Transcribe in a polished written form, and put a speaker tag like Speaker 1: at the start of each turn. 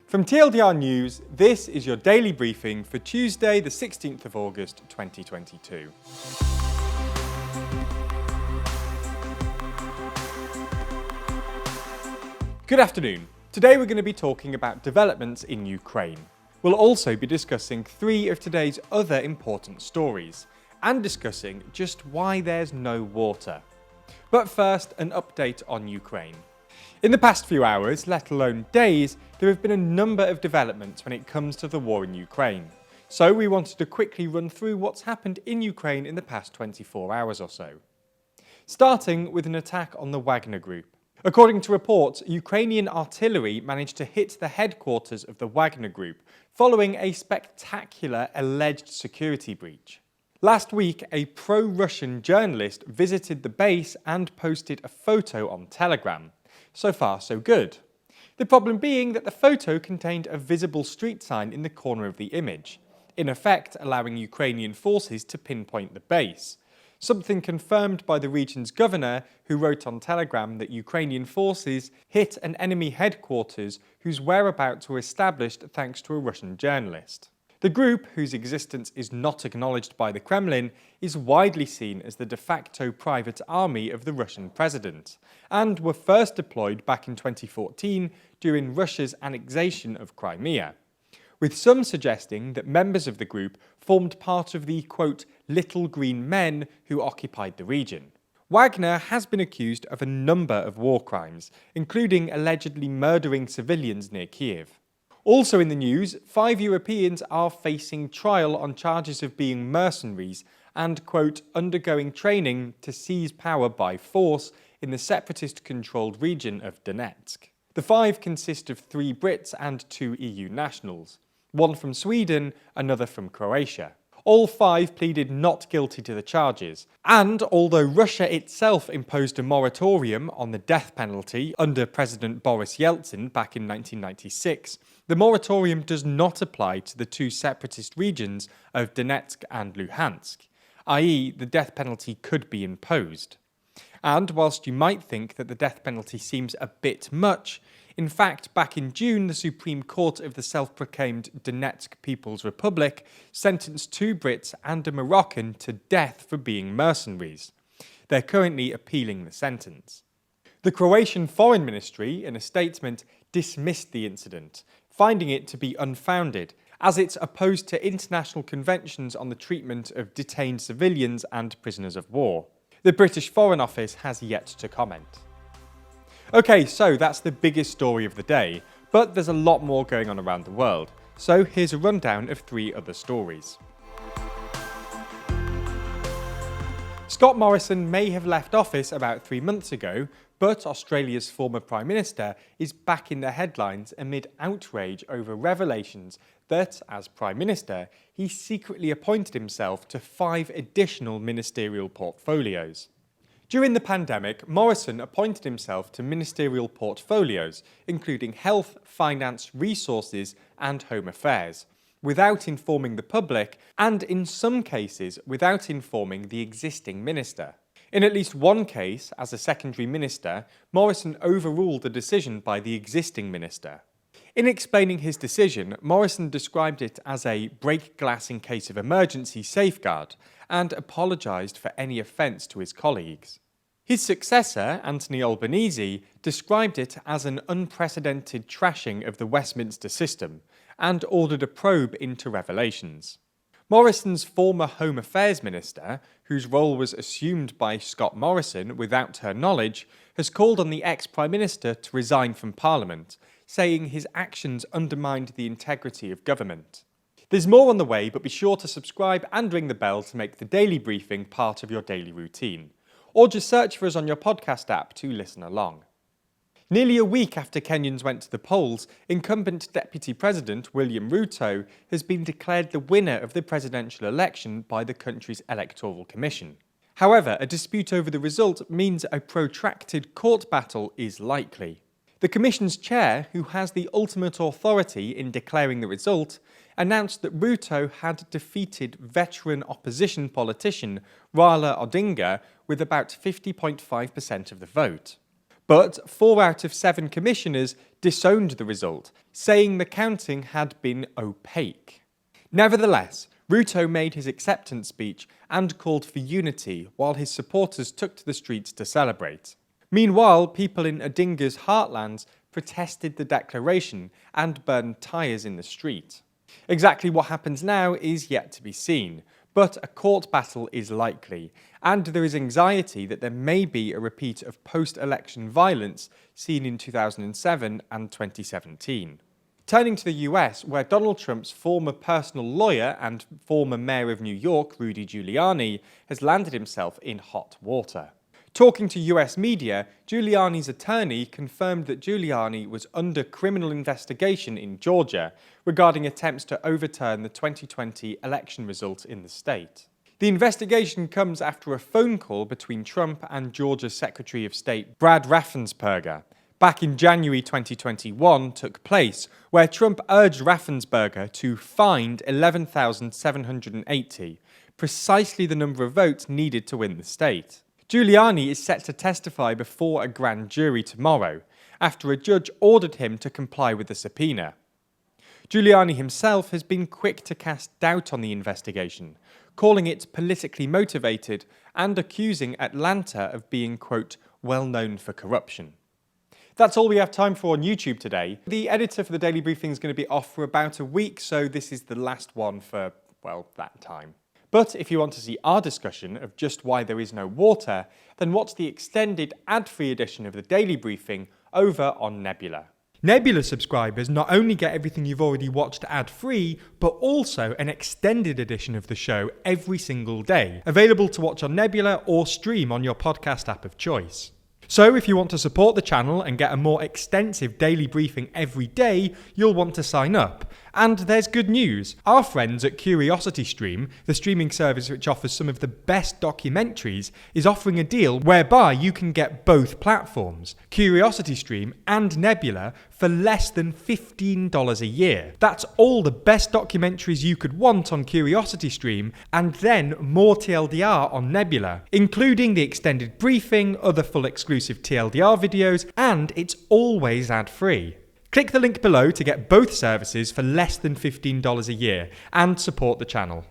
Speaker 1: From TLDR News, this is your daily briefing for Tuesday, the 16th of August 2022. Good afternoon. Today we're going to be talking about developments in Ukraine. We'll also be discussing three of today's other important stories and discussing just why there's no water. But first, an update on Ukraine. In the past few hours, let alone days, there have been a number of developments when it comes to the war in Ukraine. So we wanted to quickly run through what's happened in Ukraine in the past 24 hours or so. Starting with an attack on the Wagner Group. According to reports, Ukrainian artillery managed to hit the headquarters of the Wagner Group following a spectacular alleged security breach. Last week, a pro-Russian journalist visited the base and posted a photo on Telegram. So far, so good. The problem being that the photo contained a visible street sign in the corner of the image, in effect allowing Ukrainian forces to pinpoint the base, something confirmed by the region's governor, who wrote on Telegram that Ukrainian forces hit an enemy headquarters whose whereabouts were established thanks to a Russian journalist. The group, whose existence is not acknowledged by the Kremlin, is widely seen as the de facto private army of the Russian president, and were first deployed back in 2014 during Russia's annexation of Crimea, with some suggesting that members of the group formed part of the, quote, little green men who occupied the region. Wagner has been accused of a number of war crimes, including allegedly murdering civilians near Kiev. Also in the news, 5 Europeans are facing trial on charges of being mercenaries and, quote, undergoing training to seize power by force in the separatist-controlled region of Donetsk. The 5 consist of 3 Brits and 2 EU nationals, one from Sweden, another from Croatia. All 5 pleaded not guilty to the charges, and although Russia itself imposed a moratorium on the death penalty under President Boris Yeltsin back in 1996, the moratorium does not apply to the 2 separatist regions of Donetsk and Luhansk, i.e. the death penalty could be imposed. And whilst you might think that the death penalty seems a bit much, in fact, back in June, the Supreme Court of the self-proclaimed Donetsk People's Republic sentenced 2 Brits and a Moroccan to death for being mercenaries. They're currently appealing the sentence. The Croatian Foreign Ministry, in a statement, dismissed the incident, finding it to be unfounded, as it's opposed to international conventions on the treatment of detained civilians and prisoners of war. The British Foreign Office has yet to comment. Okay, so that's the biggest story of the day, but there's a lot more going on around the world. So here's a rundown of 3 other stories. Scott Morrison may have left office about 3 months ago, but Australia's former Prime Minister is back in the headlines amid outrage over revelations that, as Prime Minister, he secretly appointed himself to 5 additional ministerial portfolios. During the pandemic, Morrison appointed himself to ministerial portfolios, including health, finance, resources, and home affairs, without informing the public, and in some cases without informing the existing minister. In at least one case, as a secondary minister, Morrison overruled a decision by the existing minister. In explaining his decision, Morrison described it as a break glass in case of emergency safeguard and apologised for any offence to his colleagues. His successor, Anthony Albanese, described it as an unprecedented trashing of the Westminster system and ordered a probe into revelations. Morrison's former Home Affairs Minister, whose role was assumed by Scott Morrison without her knowledge, has called on the ex-Prime Minister to resign from Parliament, saying his actions undermined the integrity of government. There's more on the way, but be sure to subscribe and ring the bell to make the daily briefing part of your daily routine. Or just search for us on your podcast app to listen along. Nearly a week after Kenyans went to the polls, incumbent Deputy President William Ruto has been declared the winner of the presidential election by the country's Electoral Commission. However, a dispute over the result means a protracted court battle is likely. The Commission's chair, who has the ultimate authority in declaring the result, announced that Ruto had defeated veteran opposition politician Raila Odinga with about 50.5% of the vote. But 4 out of 7 commissioners disowned the result, saying the counting had been opaque. Nevertheless, Ruto made his acceptance speech and called for unity while his supporters took to the streets to celebrate. Meanwhile, people in Odinga's heartlands protested the declaration and burned tyres in the street. Exactly what happens now is yet to be seen, but a court battle is likely, and there is anxiety that there may be a repeat of post-election violence seen in 2007 and 2017. Turning to the US, where Donald Trump's former personal lawyer and former mayor of New York, Rudy Giuliani, has landed himself in hot water. Talking to US media, Giuliani's attorney confirmed that Giuliani was under criminal investigation in Georgia regarding attempts to overturn the 2020 election result in the state. The investigation comes after a phone call between Trump and Georgia's Secretary of State Brad Raffensperger back in January 2021 took place, where Trump urged Raffensperger to find 11,780, precisely the number of votes needed to win the state. Giuliani is set to testify before a grand jury tomorrow, after a judge ordered him to comply with the subpoena. Giuliani himself has been quick to cast doubt on the investigation, calling it politically motivated and accusing Atlanta of being, quote, well known for corruption. That's all we have time for on YouTube today. The editor for the Daily Briefing is going to be off for about a week, so this is the last one for, well, that time. But if you want to see our discussion of just why there is no water, then watch the extended ad-free edition of the Daily Briefing over on Nebula. Nebula subscribers not only get everything you've already watched ad-free, but also an extended edition of the show every single day, available to watch on Nebula or stream on your podcast app of choice. So if you want to support the channel and get a more extensive daily briefing every day, you'll want to sign up. And there's good news. Our friends at CuriosityStream, the streaming service which offers some of the best documentaries, is offering a deal whereby you can get both platforms, CuriosityStream and Nebula, for less than $15 a year. That's all the best documentaries you could want on CuriosityStream, and then more TLDR on Nebula, including the extended briefing, other full exclusive TLDR videos, and it's always ad-free. Click the link below to get both services for less than $15 a year and support the channel.